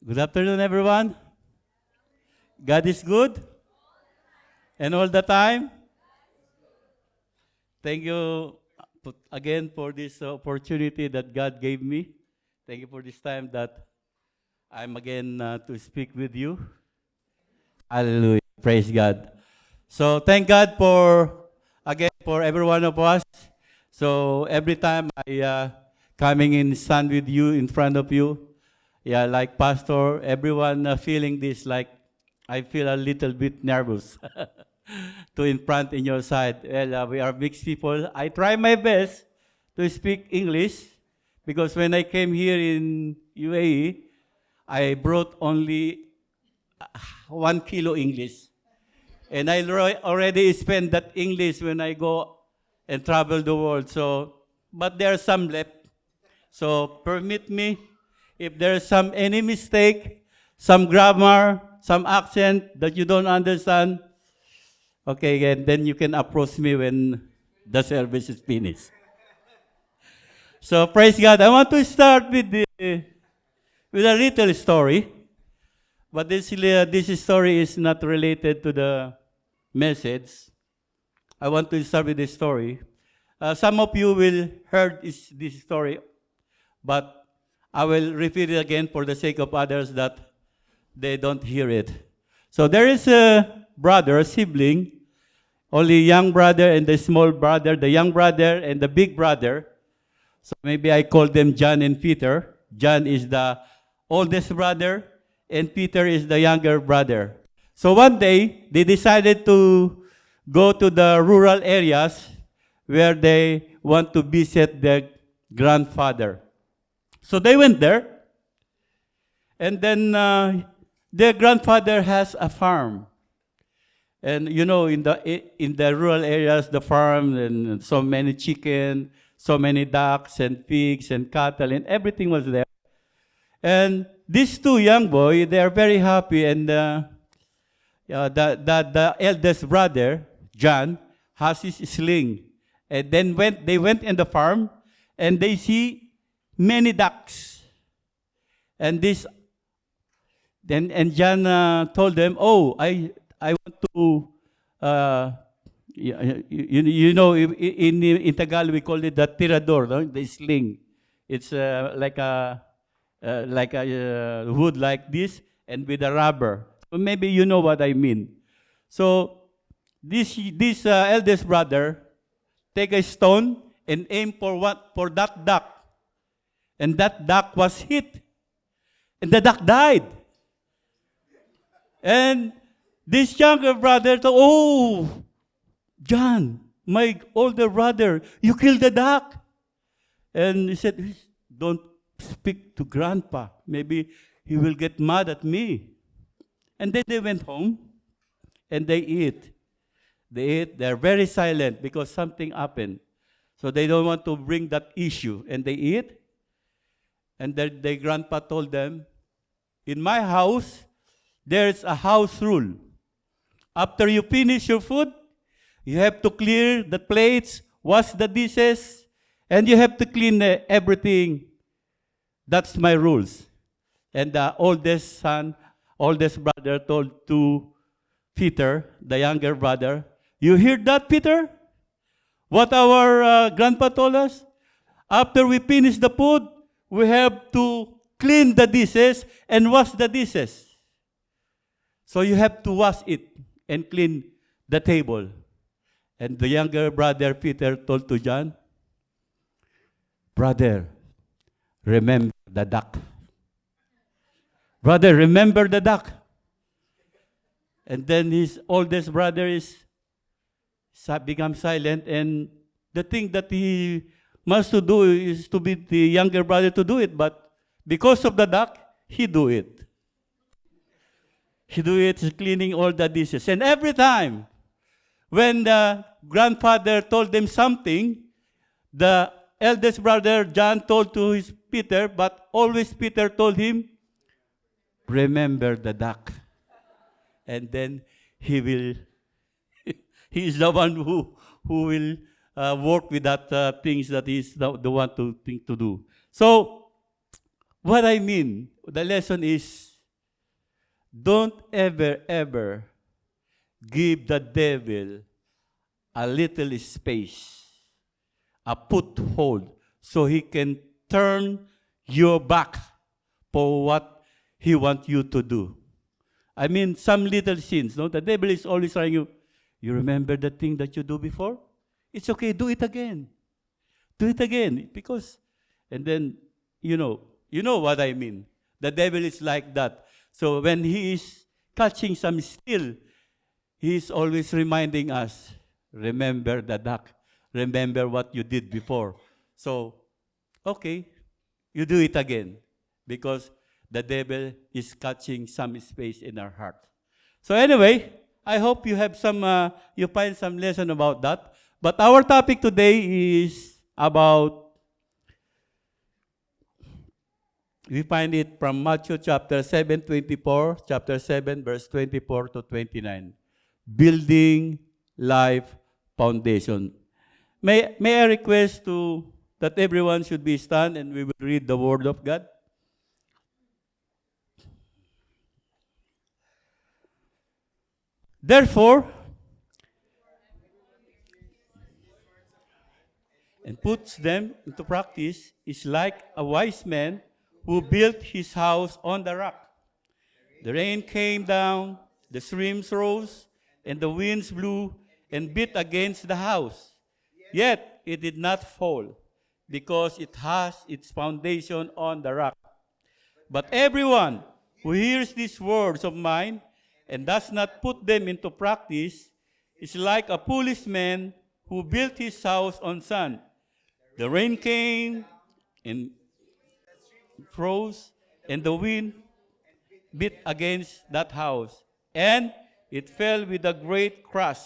Good afternoon, everyone. God is good, and all the time. Thank you again for this opportunity that God gave me. Thank you for this time that I'm again to speak with you. Hallelujah. Praise God. So thank God for, again, for every one of us. So every time I coming in stand with you, in front of you, yeah, like Pastor, everyone feeling this, like I feel a little bit nervous to in front in your side. Well, we are mixed people. I try my best to speak English because when I came here in UAE, I brought only 1 kilo English. And I already spent that English when I go and travel the world. So, but there are some left. So permit me, if there's some any mistake, some grammar, some accent that you don't understand, okay, and then you can approach me when the service is finished. So praise God. I want to start with a little story, but this story is not related to the message. I want to start with this story. Some of you will heard this story, but I will repeat it again for the sake of others that they don't hear it. So there is a brother, a sibling, only young brother and the small brother, the young brother and the big brother. So maybe I call them John and Peter. John is the oldest brother and Peter is the younger brother. So one day, they decided to go to the rural areas where they want to visit their grandfather. So they went there, and then their grandfather has a farm. And you know, in the rural areas, the farm and so many chicken, so many ducks and pigs and cattle and everything was there. And these two young boys, they are very happy. And the eldest brother, John, has his sling. And then they went in the farm, and they see many ducks. And John told them, "Oh, I want to, you know, in Tagalog we call it the tirador, no? The sling. It's like a wood like this and with a rubber. So maybe you know what I mean. So this eldest brother take a stone and aim for that duck, and that duck was hit, and the duck died. And this younger brother thought, "Oh, John, my older brother, you killed the duck." And he said, "Don't speak to grandpa. Maybe he will get mad at me." And then they went home and they eat. They ate. They're very silent because something happened. So they don't want to bring that issue. And they eat. And their grandpa told them, "In my house, there's a house rule. After you finish your food, you have to clear the plates, wash the dishes, and you have to clean everything. That's my rules." And the oldest brother told to Peter, the younger brother, "You hear that, Peter? What our grandpa told us? After we finish the food, we have to clean the dishes and wash the dishes. So you have to wash it and clean the table." And the younger brother, Peter, told to John, "Brother, remember the duck. Brother, remember the duck." And then his oldest brother become silent, and the thing that he must to do is to be the younger brother to do it, but because of the duck, he do it. He do it, cleaning all the dishes. And every time when the grandfather told them something, the eldest brother John told to his Peter, but always Peter told him, "Remember the duck." And then he is the one who will work with that things that he's the one to think to do. So what I mean, the lesson is don't ever give the devil a little space, a foothold, so he can turn your back for what he wants you to do. I mean, some little sins, no? The devil is always trying you remember the thing that you do before? It's okay, do it again. Do it again. Because, and then, you know what I mean. The devil is like that. So when he is catching some steal, he is always reminding us, remember the duck. Remember what you did before. So, okay, you do it again. Because the devil is catching some space in our heart. So anyway, I hope you have you find some lesson about that. But our topic today is about, we find it from Matthew chapter 7:24, chapter 7, verse 24 to 29. Building life foundation. May I request that everyone should be stand and we will read the word of God. Therefore, and puts them into practice is like a wise man who built his house on the rock. The rain came down, the streams rose, and the winds blew and beat against the house. Yet it did not fall, because it has its foundation on the rock. But everyone who hears these words of mine and does not put them into practice is like a foolish man who built his house on sand. The rain came and froze, and the wind beat against that house, and it fell with a great crash.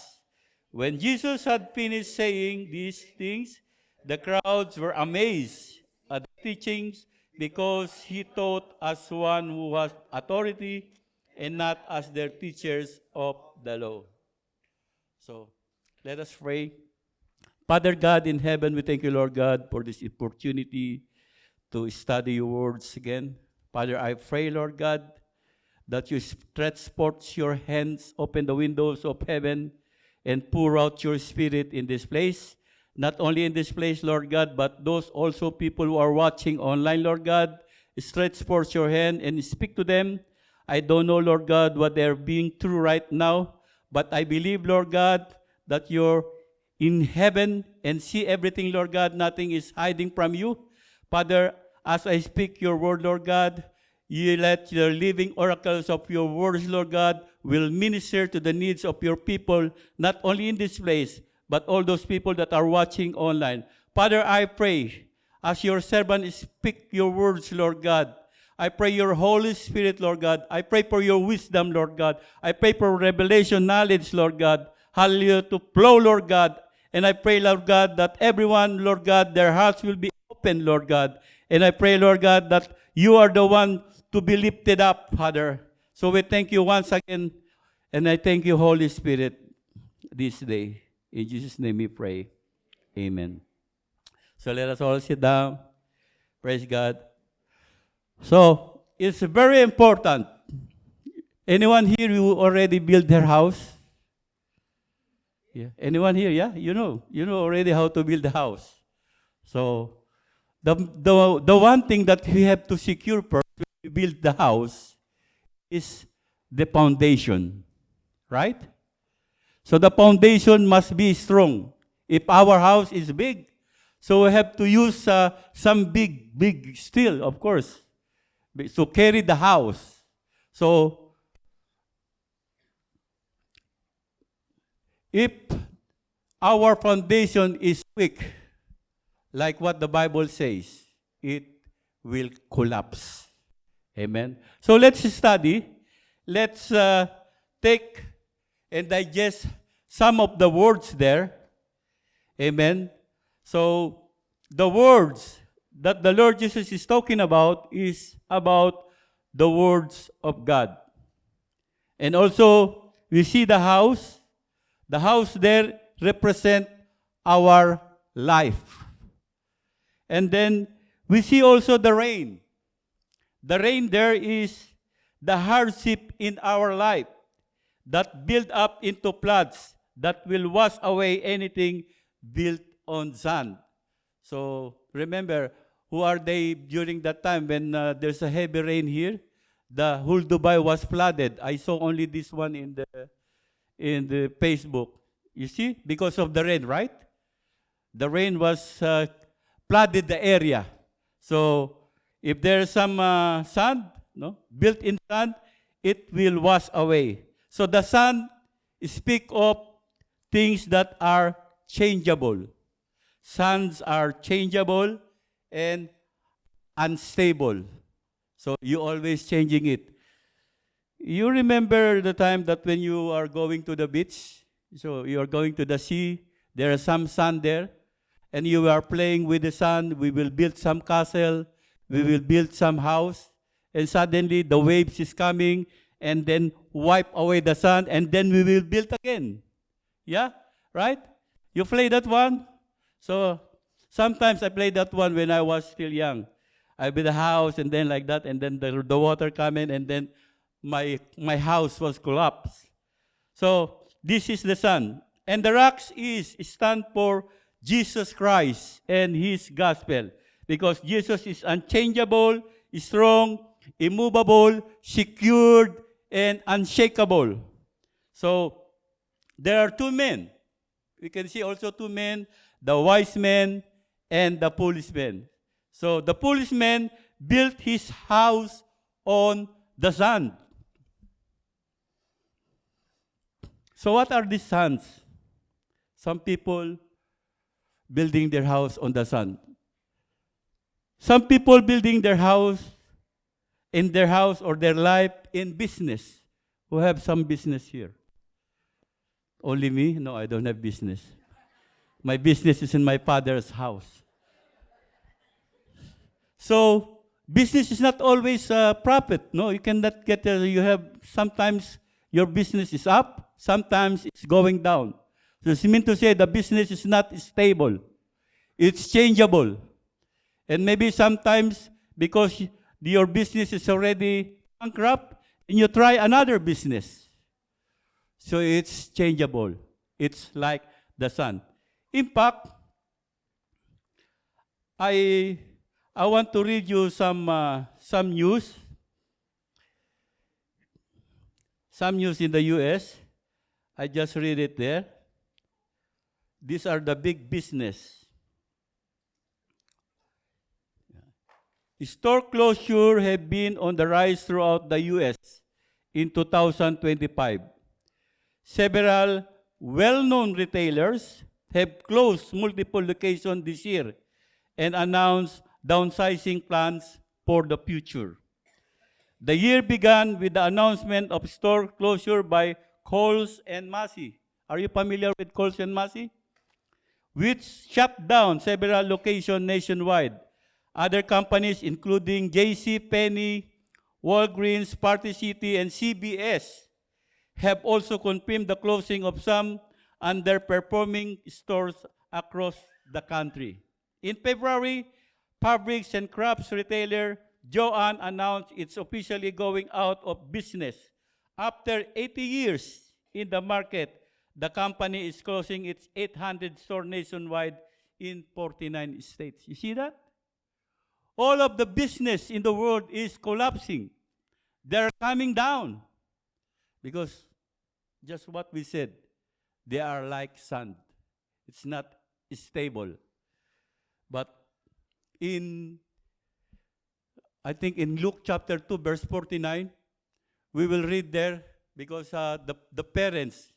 When Jesus had finished saying these things, the crowds were amazed at the teachings, because he taught as one who has authority and not as their teachers of the law. So, let us pray. Father God in heaven, we thank you, Lord God, for this opportunity to study your words again. Father, I pray, Lord God, that you stretch forth your hands, open the windows of heaven, and pour out your Spirit in this place. Not only in this place, Lord God, but those also people who are watching online, Lord God, stretch forth your hand and speak to them. I don't know, Lord God, what they're being through right now, but I believe, Lord God, that you're in heaven and see everything, Lord God. Nothing is hiding from you. Father, as I speak your word, Lord God, you let the living oracles of your words, Lord God, will minister to the needs of your people, not only in this place, but all those people that are watching online. Father, I pray, as your servant speak your words, Lord God, I pray your Holy Spirit, Lord God. I pray for your wisdom, Lord God. I pray for revelation, knowledge, Lord God. Hallelujah, to flow, Lord God. And I pray, Lord God, that everyone, Lord God, their hearts will be open, Lord God. And I pray, Lord God, that you are the one to be lifted up, Father. So we thank you once again. And I thank you, Holy Spirit, this day. In Jesus' name we pray. Amen. So let us all sit down. Praise God. So, it's very important. Anyone here who already built their house? Yeah. Anyone here? Yeah, you know already how to build a house. So, the one thing that we have to secure first when we build the house is the foundation, right? So the foundation must be strong. If our house is big, so we have to use some big steel, of course, to carry the house. So, if our foundation is weak, like what the Bible says, it will collapse. Amen. So let's study. Let's take and digest some of the words there. Amen. So the words that the Lord Jesus is talking about is about the words of God. And also, we see the house. The house there represent our life. And then we see also the rain. The rain there is the hardship in our life that build up into floods that will wash away anything built on sand. So remember, who are they during that time when there's a heavy rain here? The whole Dubai was flooded. I saw only this one in the Facebook. You see, because of the rain, right? The rain was flooded the area. So if there's some sand, no, built-in sand, it will wash away. So the sand speak of things that are changeable. Sands are changeable and unstable. So you always changing it. You remember the time that when you are going to the beach, so you are going to the sea, there is some sand there, and you are playing with the sand. We will build some castle, we will build some house, and suddenly the waves is coming and then wipe away the sand, and then we will build again. Yeah, right? You play that one? So sometimes I played that one when I was still young. I built a house and then like that, and then the water come in, and then my house was collapsed. So this is the sun. And the rocks stand for Jesus Christ and his gospel. Because Jesus is unchangeable, strong, immovable, secured, and unshakable. So there are two men. We can see also two men, the wise man and the foolish man. So the foolish man built his house on the sand. So what are these sands? Some people building their house on the sand. Some people building their house or their life in business. Who have some business here? Only me? No, I don't have business. My business is in my father's house. So business is not always profit. No, you cannot get. You have sometimes your business is up, sometimes it's going down. So it's meant to say the business is not stable. It's changeable. And maybe sometimes because your business is already bankrupt, and you try another business. So it's changeable. It's like the sun. In fact, I want to read you some news. Some news in the U.S. I just read it there. These are the big business. Store closure have been on the rise throughout the U.S. in 2025. Several well-known retailers have closed multiple locations this year and announced downsizing plans for the future. The year began with the announcement of store closure by Kohl's and Massey. Are you familiar with Kohl's and Massey? Which shut down several locations nationwide. Other companies, including J.C. Penney, Walgreens, Party City, and CBS, have also confirmed the closing of some underperforming stores across the country. In February, fabrics and crafts retailer Jo-Ann announced it's officially going out of business. After 80 years in the market, the company is closing its 800 stores nationwide in 49 states. You see that? All of the business in the world is collapsing. They're coming down because just what we said, they are like sand. It's not stable. But I think in Luke chapter 2, verse 49, we will read there because the parents,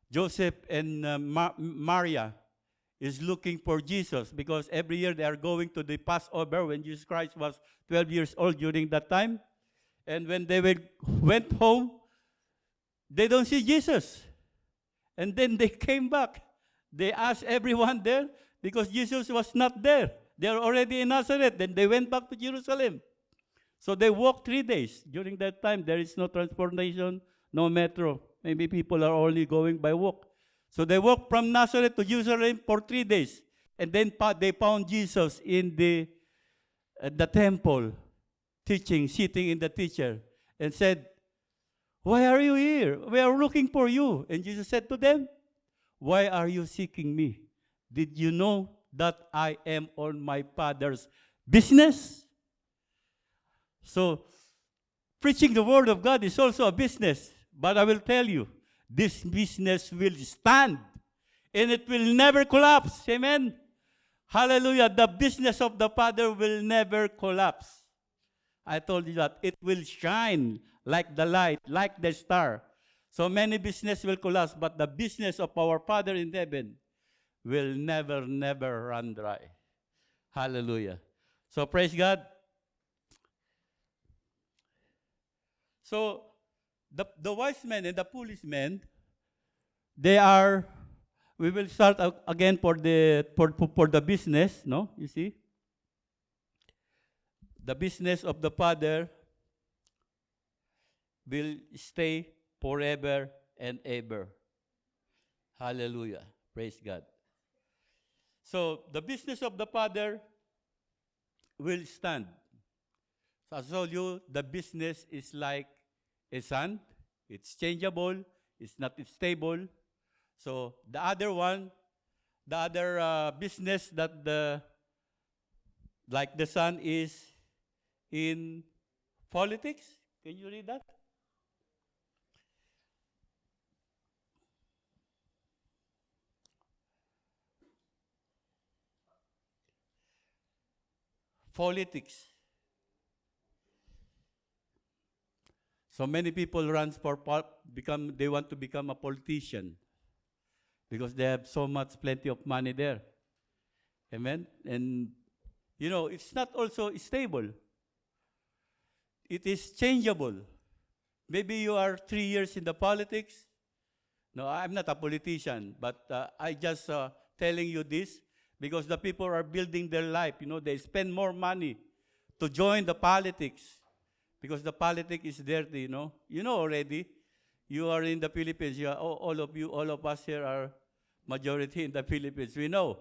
Joseph and Maria, is looking for Jesus because every year they are going to the Passover when Jesus Christ was 12 years old during that time. And when they went home, they don't see Jesus. And then they came back. They asked everyone there because Jesus was not there. They are already in Nazareth. Then they went back to Jerusalem. So they walked 3 days. During that time, there is no transportation, no metro. Maybe people are only going by walk. So they walked from Nazareth to Jerusalem for 3 days. And then they found Jesus in the temple, teaching, sitting in the teacher. and said, "Why are you here? We are looking for you." And Jesus said to them, "Why are you seeking me? Did you know that I am on my Father's business?" So, preaching the Word of God is also a business. But I will tell you, this business will stand and it will never collapse. Amen? Hallelujah. The business of the Father will never collapse. I told you that it will shine like the light, like the star. So many business will collapse, but the business of our Father in heaven will never, never run dry. Hallelujah. So praise God. So the wise men and the foolish men, they are, we will start again for the business, no? You see? The business of the Father will stay forever and ever. Hallelujah. Praise God. So the business of the Father will stand. So I told you, the business is like a sand. It's changeable. It's not stable. So the other one, the other business that like the sun is in politics. Can you read that? Politics. So many people run for they want to become a politician because they have so much plenty of money there. Amen. And you know, it's not also stable. It is changeable. Maybe you are 3 years in the politics. No, I'm not a politician, but I just telling you this because the people are building their life. You know, they spend more money to join the politics because the politics is dirty, you know. You know already, you are in the Philippines. You are, all of you, all of us here are majority in the Philippines. We know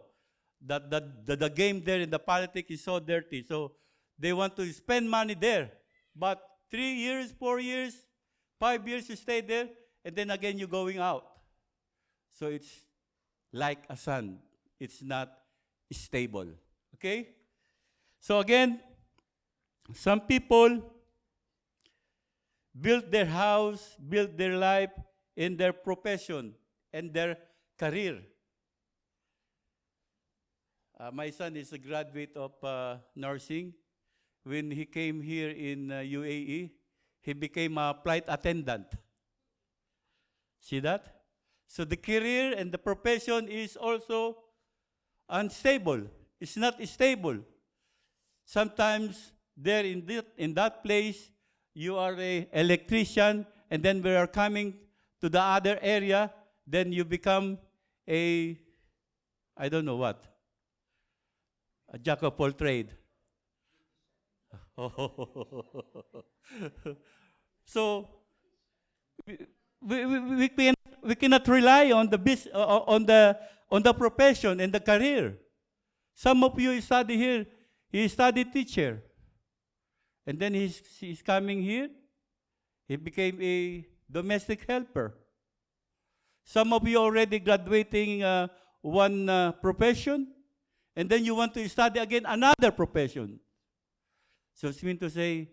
that the game there in the politics is so dirty. So they want to spend money there. But 3 years, 4 years, 5 years you stay there, and then again you're going out. So it's like a sun. It's not stable. Okay? So again, some people build their house, build their life in their profession and their career. My son is a graduate of nursing. When he came here in UAE, he became a flight attendant. See that? So the career and the profession is also unstable. It's not stable. Sometimes there in that place, you are an electrician, and then we are coming to the other area, then you become a, I don't know what, a jack of all trade. So we cannot rely on on the profession and the career. Some of you study here, he studied teacher. And then he's coming here, he became a domestic helper. Some of you already graduating one profession, and then you want to study again another profession. So it's mean to say,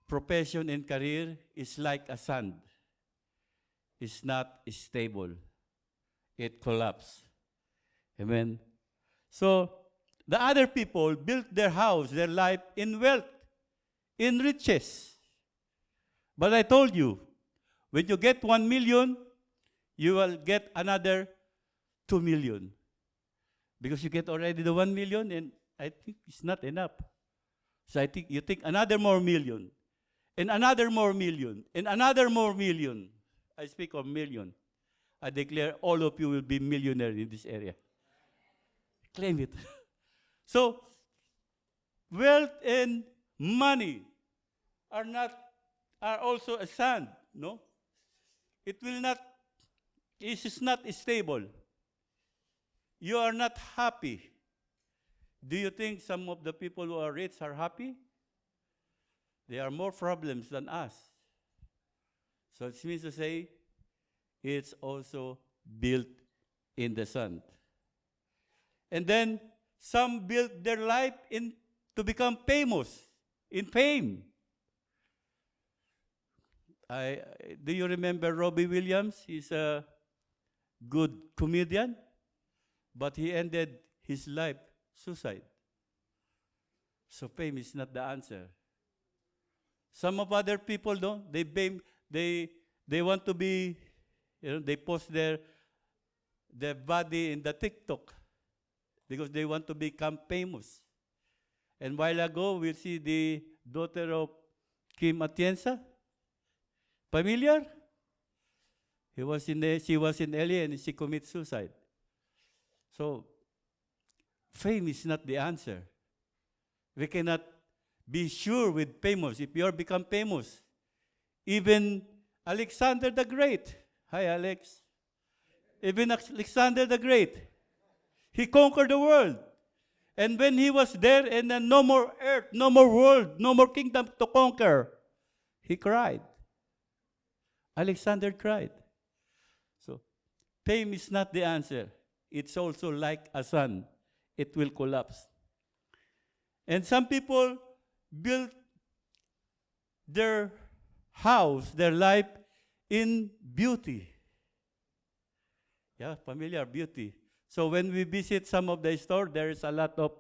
profession and career is like a sand. It's not stable. It collapses. Amen. So the other people built their house, their life in wealth, in riches. But I told you, when you get 1 million, you will get another 2 million. Because you get already the 1 million, and I think it's not enough. So I think you think another more million, and another more million, and another more million. I speak of million. I declare all of you will be millionaires in this area. Claim it. So, wealth and money are also a sand, no? It is not stable. You are not happy. Do you think some of the people who are rich are happy? There are more problems than us. So it means to say, it's also built in the Son. And then some built their life in to become famous, in fame. Do you remember Robbie Williams? He's a good comedian, but he ended his life suicide. So fame is not the answer. Some of other people don't. They want to be, they post their body in the TikTok because they want to become famous. And while ago, we see the daughter of Kim Atienza. Familiar? She was in LA and she committed suicide. So, fame is not the answer. We cannot be sure with famous. If you are become famous, even Alexander the Great. Hi, Alex. Even Alexander the Great, he conquered the world. And when he was there and no more earth, no more world, no more kingdom to conquer, he cried. Alexander cried. So, fame is not the answer. It's also like a sun. It will collapse. And some people build their house, their life in beauty. Yeah, familiar, beauty. So when we visit some of the store, there is a lot of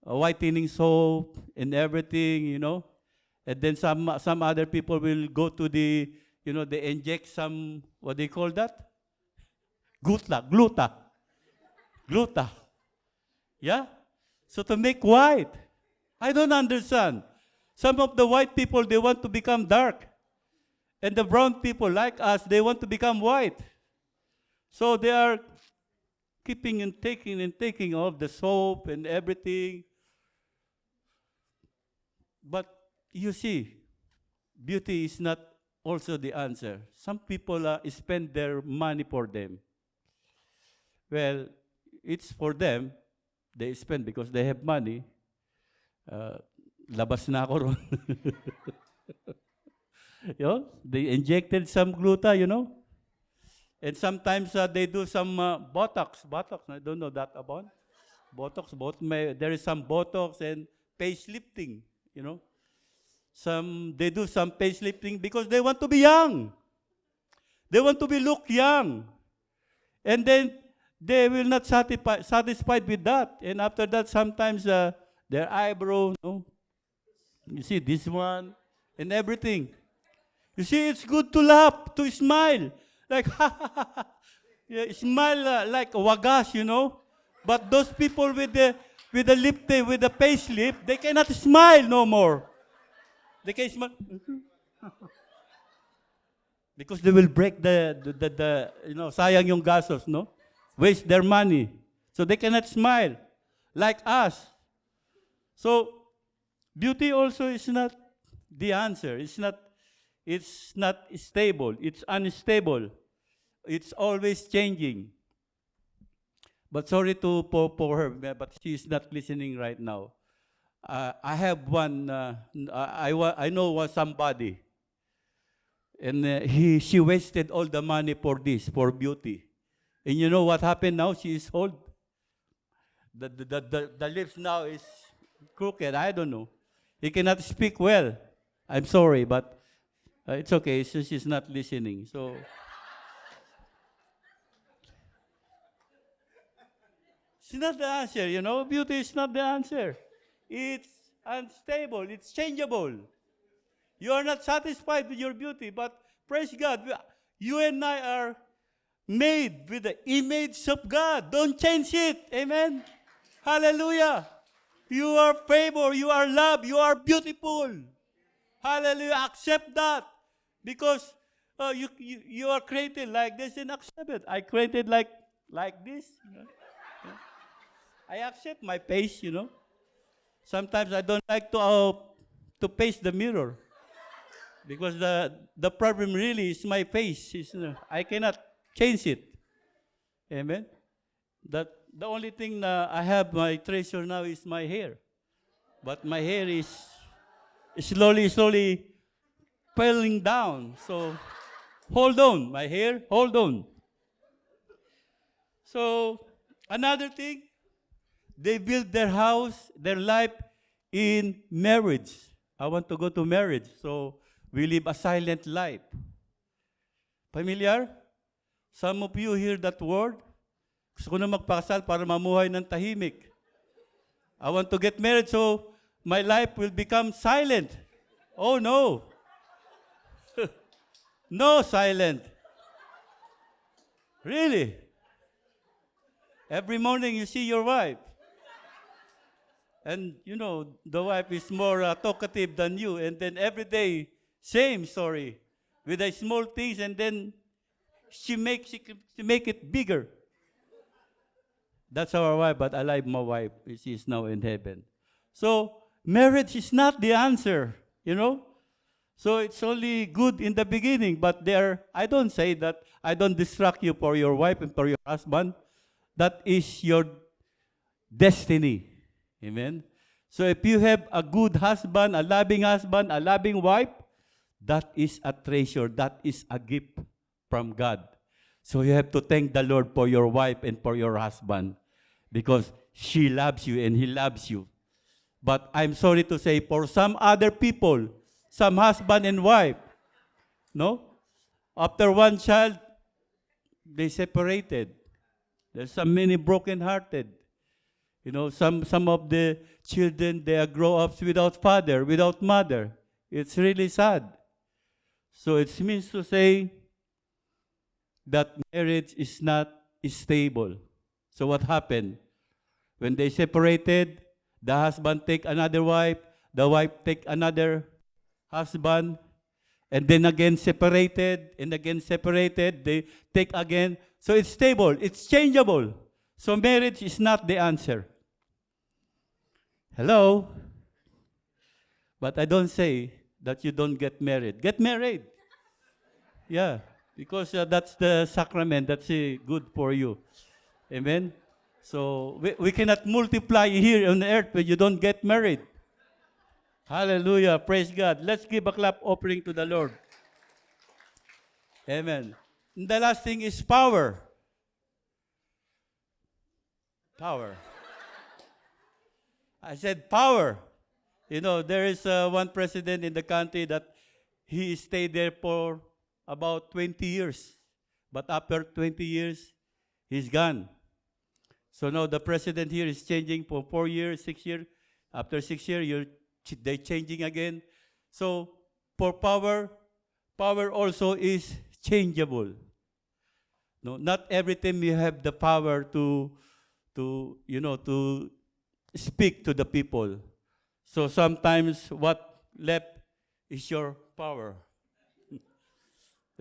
whitening soap and everything, And then some other people will go to the, they inject some, what do you call that? Gluta. Yeah? So to make white. I don't understand. Some of the white people, they want to become dark. And the brown people, like us, they want to become white. So they are keeping and taking all the soap and everything. But you see, beauty is not also the answer. Some people spend their money for them. Well, it's for them. They spend because they have money. Labas na ako ron. They injected some gluta, And sometimes they do some Botox. I don't know that about. Botox. There is some Botox and facelifting, They do some facelifting because they want to be young. They want to look young. And then they will not satisfied with that. And after that, sometimes their eyebrow, You see this one and everything. You see, it's good to laugh, to smile. Like, yeah, smile like a wagas, But those people with the lip tape, with the face lip, they cannot smile no more. They can smile. Because they will break the sayang yung gastos, no? Waste their money. So they cannot smile like us. So, beauty also is not the answer. It's not stable. It's unstable. It's always changing. But sorry for her, but she is not listening right now. I have one. I know somebody, and she wasted all the money for beauty. And you know what happened now? She is old. The lips now is crooked. I don't know. He cannot speak well. I'm sorry, but it's okay. So she's not listening. So it's not the answer, Beauty is not the answer. It's unstable. It's changeable. You are not satisfied with your beauty, but praise God, you and I are made with the image of God. Don't change it. Amen. Hallelujah. You are favored. You are loved. You are beautiful. Hallelujah. Accept that. Because you are created like this and accept it. I created like this. I accept my face, Sometimes I don't like to face the mirror. Because the problem really is my face. I cannot change it. Amen? The only thing I have my treasure now is my hair. But my hair is slowly falling down. So Hold on, my hair, hold on. So, another thing, they build their house, their life in marriage. I want to go to marriage, so we live a silent life. Familiar? Some of you hear that word. Gusto ko na magpakasal para mamuhay ng tahimik. I want to get married so my life will become silent. Oh no. No silent. Really? Every morning you see your wife. And you know, the wife is more talkative than you. And then every day, same story. With the small things, and then she make it bigger. That's our wife, but I like my wife. She is now in heaven. So, marriage is not the answer, you know? So, it's only good in the beginning, but I don't say that I don't distract you for your wife and for your husband. That is your destiny. Amen? So, if you have a good husband, a loving wife, that is a treasure. That is a gift from God. So you have to thank the Lord for your wife and for your husband because she loves you and he loves you. But I'm sorry to say, for some other people, some husband and wife, no? After one child, they separated. There's so many broken-hearted. You know, some of the children, they grow up without father, without mother. It's really sad. So it means to say that marriage is not stable. So what happened? When they separated, the husband take another wife, the wife take another husband, and then again separated, and again separated, they take again. So it's stable, it's changeable. So marriage is not the answer. Hello? But I don't say that you don't get married. Get married. Yeah, because that's the sacrament. That's good for you. Amen? So we cannot multiply here on the earth when you don't get married. Hallelujah. Praise God. Let's give a clap offering to the Lord. Amen. And the last thing is power. Power. I said power. You know, there is one president in the country that he stayed there for about 20 years. But after 20 years, he's gone. So now the president here is changing for 4 years, 6 years. After 6 years, they're changing again. So for power also is changeable. No, not every time you have the power to speak to the people. So sometimes what left is your power.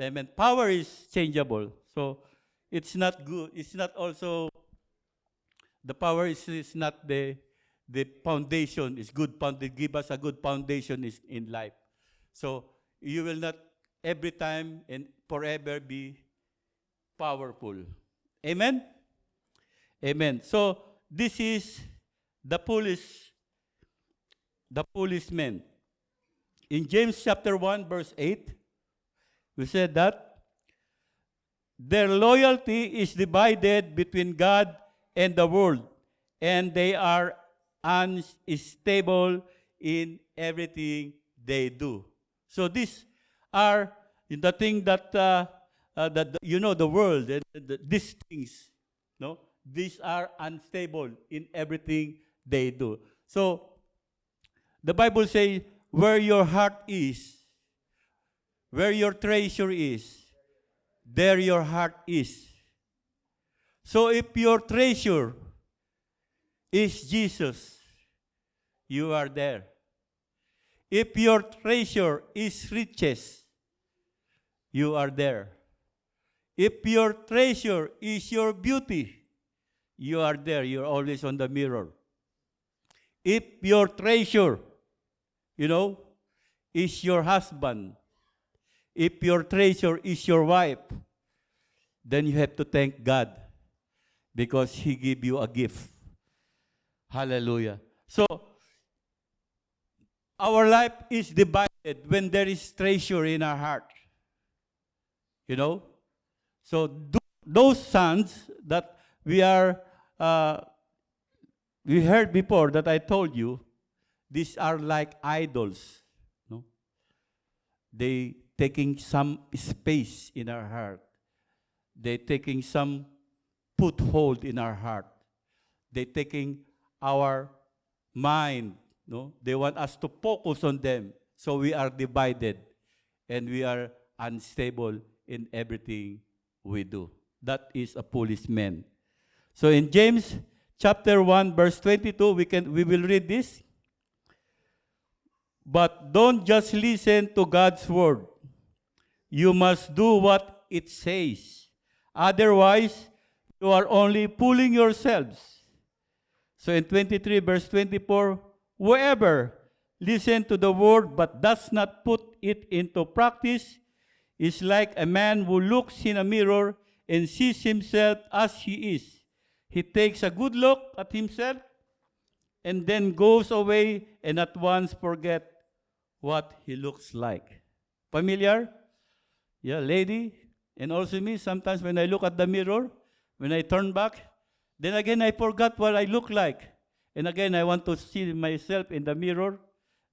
Amen. Power is changeable. So it's not good. It's not also, the power is not the foundation. Is good foundation. Give us a good foundation in life. So you will not every time and forever be powerful. Amen? Amen. So this is the policeman. In James chapter 1, verse 8, we said that their loyalty is divided between God and the world, and they are unstable in everything they do. So these are the thing that the world and these things, no, these are unstable in everything they do. So the Bible says, where your heart is, where your treasure is, there your heart is. So if your treasure is Jesus, you are there. If your treasure is riches, you are there. If your treasure is your beauty, you are there. You're always on the mirror. If your treasure, is your husband, if your treasure is your wife, then you have to thank God because He gave you a gift. Hallelujah. So, our life is divided when there is treasure in our heart. You know? So those sons that we are, we heard before that I told you, these are like idols. No? They taking some space in our heart. They taking some foothold in our heart. They taking our mind. No? They want us to focus on them. So we are divided and we are unstable in everything we do. That is a foolish man. So in James chapter 1 verse 22, we will read this. But don't just listen to God's word. You must do what it says. Otherwise, you are only fooling yourselves. So in 23 verse 24, whoever listens to the word but does not put it into practice is like a man who looks in a mirror and sees himself as he is. He takes a good look at himself and then goes away and at once forget what he looks like. Familiar? Yeah, lady. And also me, sometimes when I look at the mirror, when I turn back, then again I forgot what I look like. And again, I want to see myself in the mirror,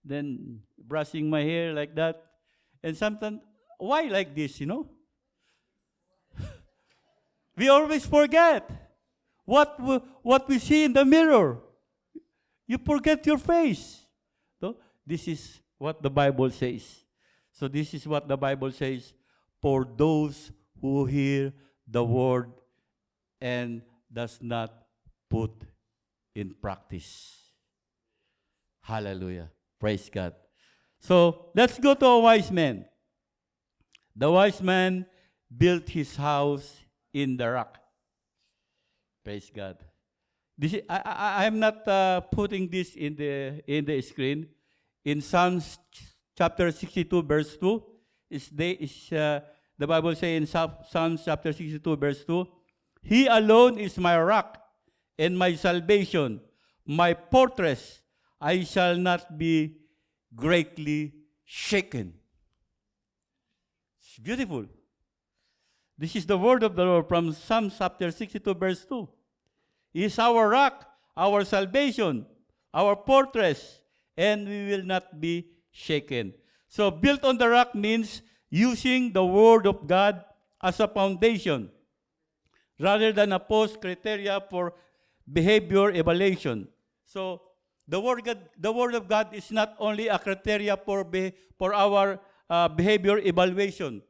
then brushing my hair like that. And sometimes, why like this, you know? We always forget what we see in the mirror. You forget your face. So, this is what the Bible says. So this is what the Bible says for those who hear the word and does not put in practice. Hallelujah. Praise God. So let's go to a wise man. The wise man built his house in the rock. Praise God. This is, I'm not putting this in the screen. In Psalms chapter 62 verse 2, the Bible says in Psalms chapter 62 verse 2, He alone is my rock and my salvation, my fortress. I shall not be greatly shaken. It's beautiful. This is the word of the Lord from Psalms chapter 62 verse 2. He is our rock, our salvation, our fortress, and we will not be shaken. So built on the rock means using the word of God as a foundation rather than a post criteria for behavior evaluation. So the word of God is not only a criteria for our behavior evaluation.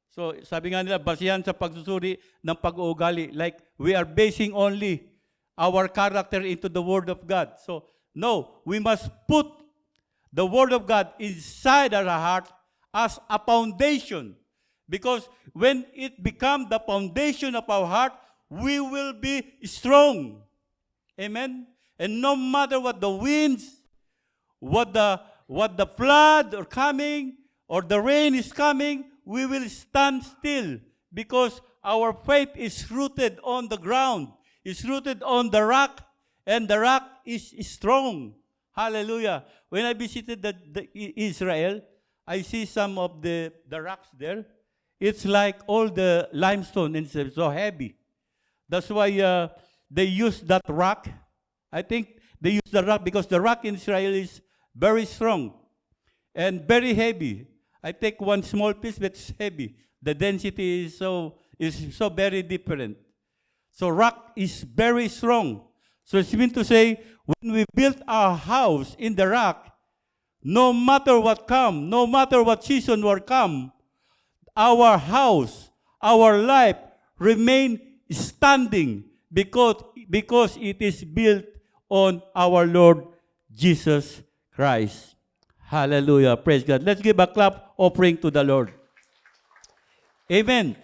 So sabi nga nila, basihan sa pagsusuri ng pag-uugali. Like we are basing only our character into the word of God. So no, we must put the word of God inside our heart as a foundation. Because when it becomes the foundation of our heart, we will be strong. Amen? And no matter what the winds, what the flood are coming, or the rain is coming, we will stand still because our faith is rooted on the ground, is rooted on the rock, and the rock is strong. Hallelujah. When I visited Israel, I see some of the rocks there. It's like all the limestone and it's so heavy. That's why they use that rock. I think they use the rock because the rock in Israel is very strong and very heavy. I take one small piece, but it's heavy. The density is so very different. So rock is very strong. So it's meant to say, when we build our house in the rock, no matter what come, no matter what season will come, our house, our life remain standing because it is built on our Lord Jesus Christ. Hallelujah. Praise God. Let's give a clap offering to the Lord. Amen.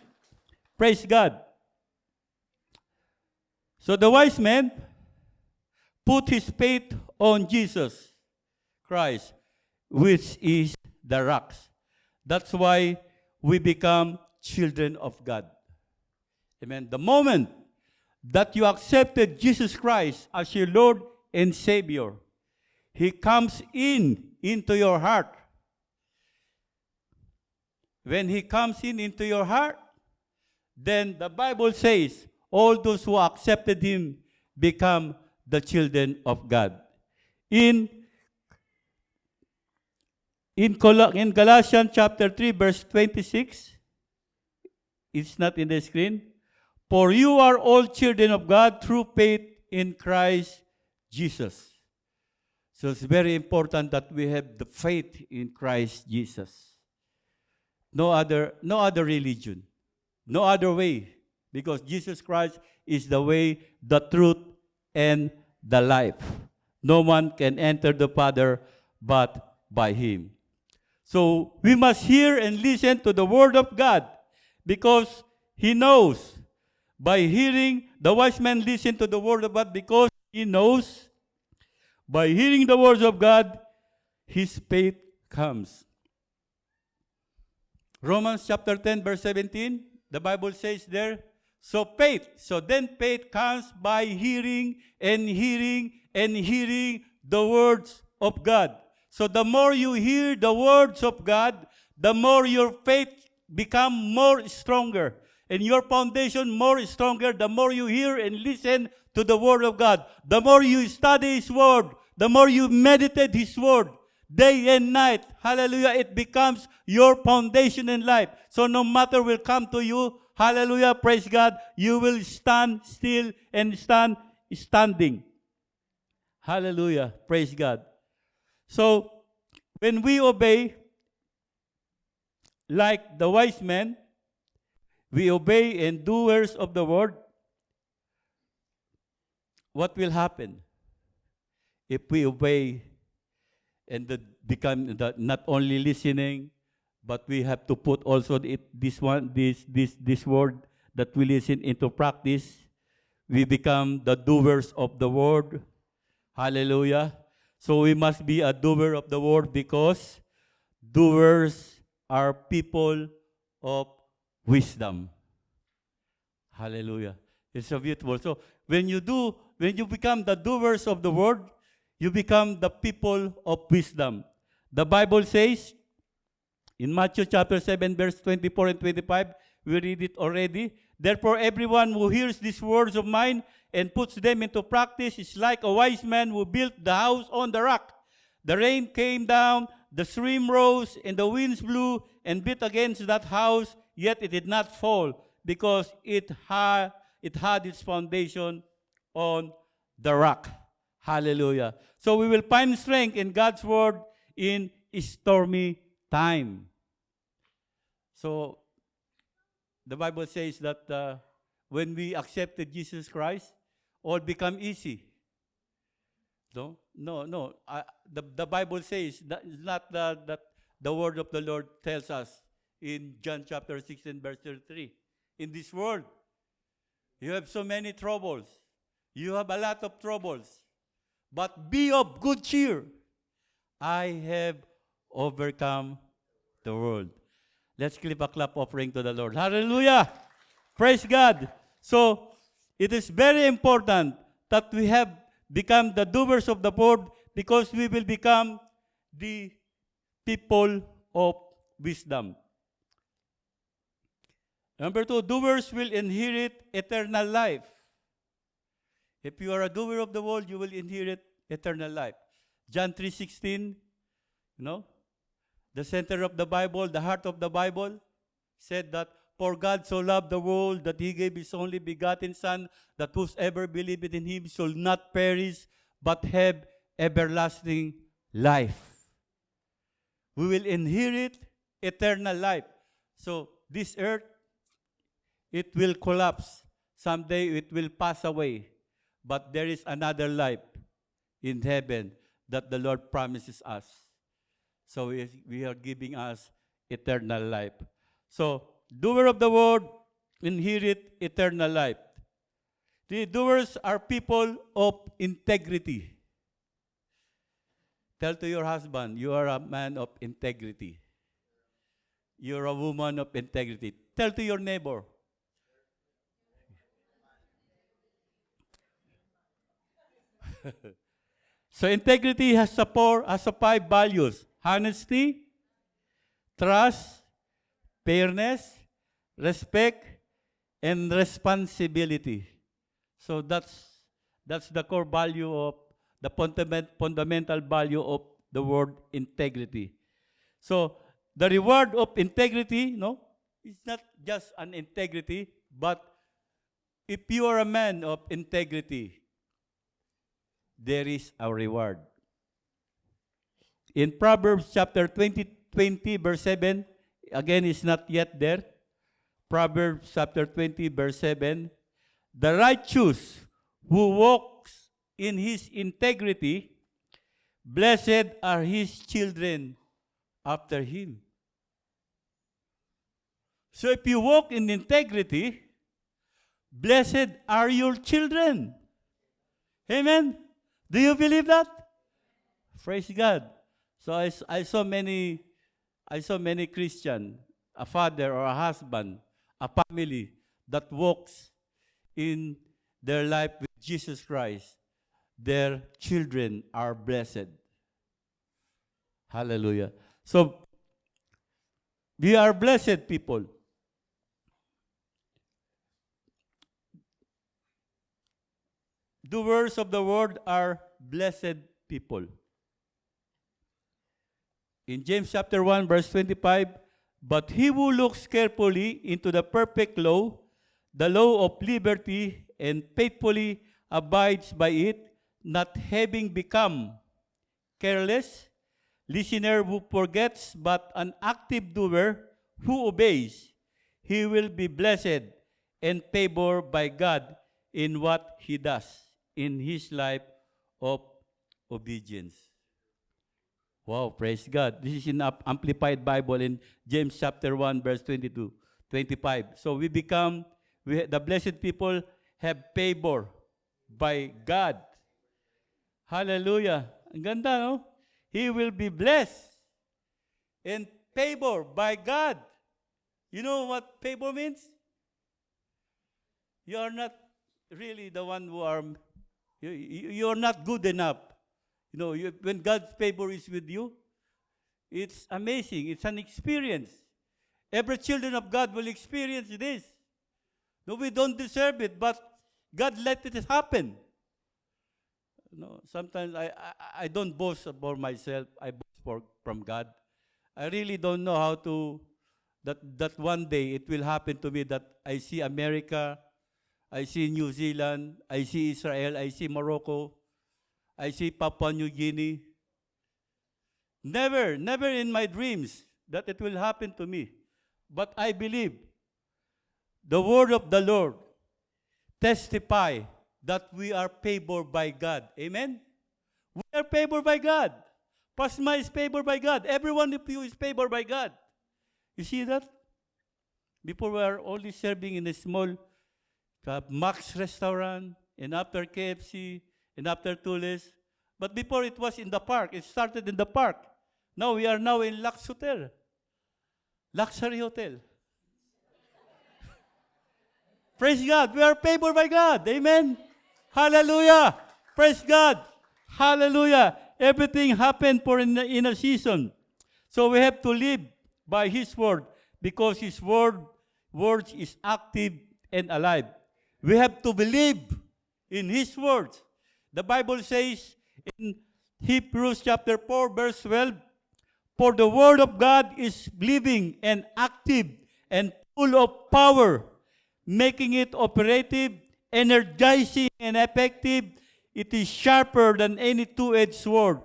Praise God. So the wise man put his faith on Jesus Christ, which is the rocks. That's why we become children of God. Amen. The moment that you accepted Jesus Christ as your Lord and Savior, He comes into your heart. When He comes into your heart, then the Bible says, all those who accepted him become the children of God. In Galatians chapter 3, verse 26, it's not in the screen. For you are all children of God through faith in Christ Jesus. So it's very important that we have the faith in Christ Jesus. No other religion, no other way, because Jesus Christ is the way, the truth, and the life. No one can enter the Father but by him. So we must hear and listen to the word of God, because he knows. By hearing, the wise man listened to the word of God because he knows. By hearing the words of God, his faith comes. Romans chapter 10, verse 17, the Bible says there, so then faith comes by hearing and hearing and hearing the words of God. So the more you hear the words of God, the more your faith become more stronger. And your foundation more stronger, the more you hear and listen to the word of God. The more you study his word, the more you meditate his word, day and night. Hallelujah, it becomes your foundation in life. So no matter will come to you, hallelujah, praise God, you will stand still and standing. Hallelujah, praise God. So when we obey, like the wise men, we obey and doers of the word, what will happen? If we obey and become not only listening, but we have to put also this word that we listen into practice, we become the doers of the word. Hallelujah. So we must be a doer of the word, because doers are people of wisdom. Hallelujah. It's so beautiful. So when you become the doers of the word, you become the people of wisdom. The Bible says in Matthew chapter 7, verse 24 and 25, we read it already. Therefore, everyone who hears these words of mine and puts them into practice is like a wise man who built the house on the rock. The rain came down, the stream rose, and the winds blew and beat against that house, yet it did not fall, because it had its foundation on the rock. Hallelujah. So we will find strength in God's word in stormy time. So the Bible says that when we accepted Jesus Christ, all become easy. No. The Bible says that is not that the word of the Lord tells us in John chapter 16, verse 33. In this world, you have so many troubles. You have a lot of troubles. But be of good cheer. I have overcome the world. Let's give a clap offering to the Lord. Hallelujah! Praise God. So, it is very important that we have become the doers of the word, because we will become the people of wisdom. Number 2, doers will inherit eternal life. If you are a doer of the word, you will inherit eternal life. John 3:16, the center of the Bible, the heart of the Bible, said that, for God so loved the world that he gave his only begotten Son, that whosoever believeth in him shall not perish, but have everlasting life. We will inherit eternal life. So this earth, it will collapse. Someday it will pass away. But there is another life in heaven that the Lord promises us. So we are giving us eternal life. So, doer of the word inherit eternal life. The doers are people of integrity. Tell to your husband, you are a man of integrity. You are a woman of integrity. Tell to your neighbor. So integrity has a 5 values: honesty, trust, fairness, respect, and responsibility. So that's the core value of the fundamental value of the word integrity. So the reward of integrity, no, it's not just an integrity, but if you are a man of integrity, there is a reward. In Proverbs chapter 20, verse 7, again, it's not yet there. Proverbs chapter 20, verse 7, the righteous who walks in his integrity, blessed are his children after him. So if you walk in integrity, blessed are your children. Amen? Do you believe that? Praise God. So I saw many Christian, a father or a husband, a family that walks in their life with Jesus Christ. Their children are blessed. Hallelujah. So we are blessed people. Doers of the word are blessed people. In James chapter 1, verse 25, but he who looks carefully into the perfect law, the law of liberty, and faithfully abides by it, not having become careless, listener who forgets, but an active doer who obeys, he will be blessed and favored by God in what he does in his life of obedience. Wow, praise God. This is in Amplified Bible in James chapter 1, verse 25. So the blessed people have favor by God. Hallelujah. Ang ganda, no? He will be blessed and favored by God. You know what favor means? You are not really the one who are, you are not good enough. You know, when God's favor is with you, it's amazing. It's an experience. Every children of God will experience this. No, we don't deserve it, but God let it happen. No, sometimes I don't boast about myself. I boast from God. I really don't know how to, that one day it will happen to me that I see America, I see New Zealand, I see Israel, I see Morocco, I see Papua New Guinea. Never in my dreams that it will happen to me. But I believe the word of the Lord testify that we are favored by God. Amen? We are favored by God. Pasma is favored by God. Every one of you is favored by God. You see that? Before we are only serving in a small Max restaurant, and after KFC, and after Tulis. But before it was in the park. It started in the park. Now we are now in Lux Hotel. Luxury Hotel. Praise God. We are favored by God. Amen. Hallelujah. Praise God. Hallelujah. Everything happened in a season. So we have to live by His word because His words is active and alive. We have to believe in His words. The Bible says in Hebrews chapter 4, verse 12, for the word of God is living and active and full of power, making it operative, energizing, and effective. It is sharper than any two-edged sword,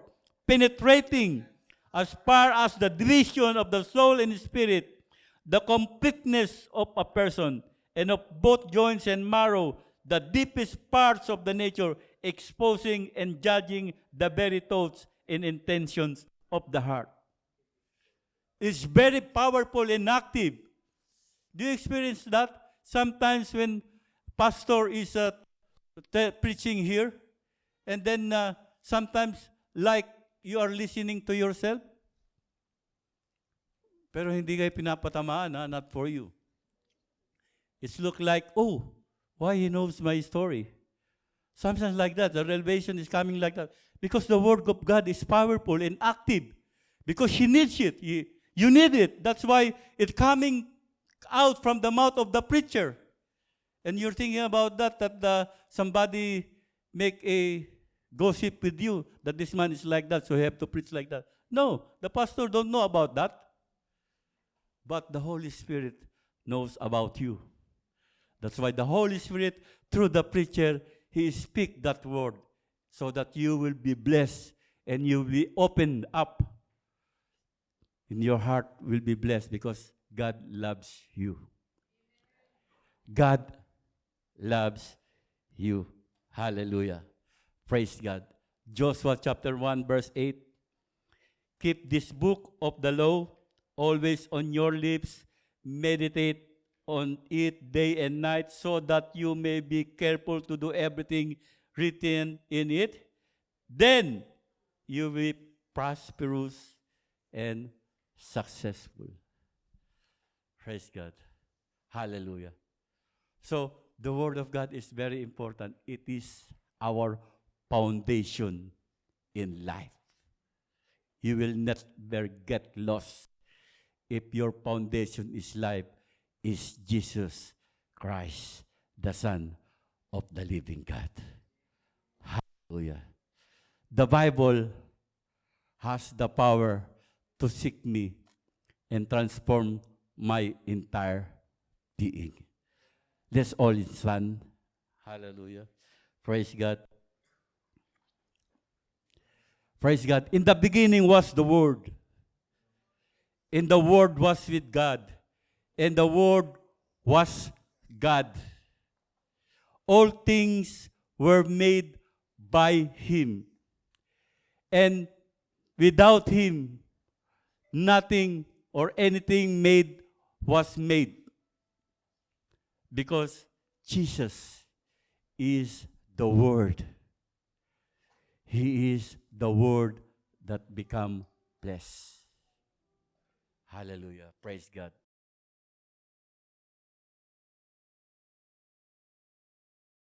penetrating as far as the division of the soul and spirit, the completeness of a person, and of both joints and marrow, the deepest parts of the nature, exposing and judging the very thoughts and intentions of the heart. It's very powerful and active. Do you experience that? Sometimes when pastor is preaching here, and then sometimes like you are listening to yourself, pero hindi kayo pinapatamaan, not for you. It's look like, oh, why he knows my story? Sometimes like that, the revelation is coming like that. Because the word of God is powerful and active. Because he needs it. You need it. That's why it's coming out from the mouth of the preacher. And you're thinking about that somebody make a gossip with you, that this man is like that, so you have to preach like that. No, the pastor don't know about that. But the Holy Spirit knows about you. That's why the Holy Spirit, through the preacher, he speak that word so that you will be blessed and you will be opened up. And your heart will be blessed because God loves you. God loves you. Hallelujah. Praise God. Joshua chapter 1 verse 8. Keep this book of the law always on your lips. Meditate on it day and night so that you may be careful to do everything written in it. Then you will be prosperous and successful. Praise God. Hallelujah. So, the Word of God is very important. It is our foundation in life. You will never get lost if your foundation is life, is Jesus Christ, the Son of the living God. Hallelujah. The Bible has the power to seek me and transform my entire being. Let's all stand. Hallelujah. Praise God. Praise God. In the beginning was the Word. And the Word was with God. And the Word was God. All things were made by Him. And without Him, nothing or anything made was made. Because Jesus is the Word. He is the Word that become flesh. Hallelujah. Praise God.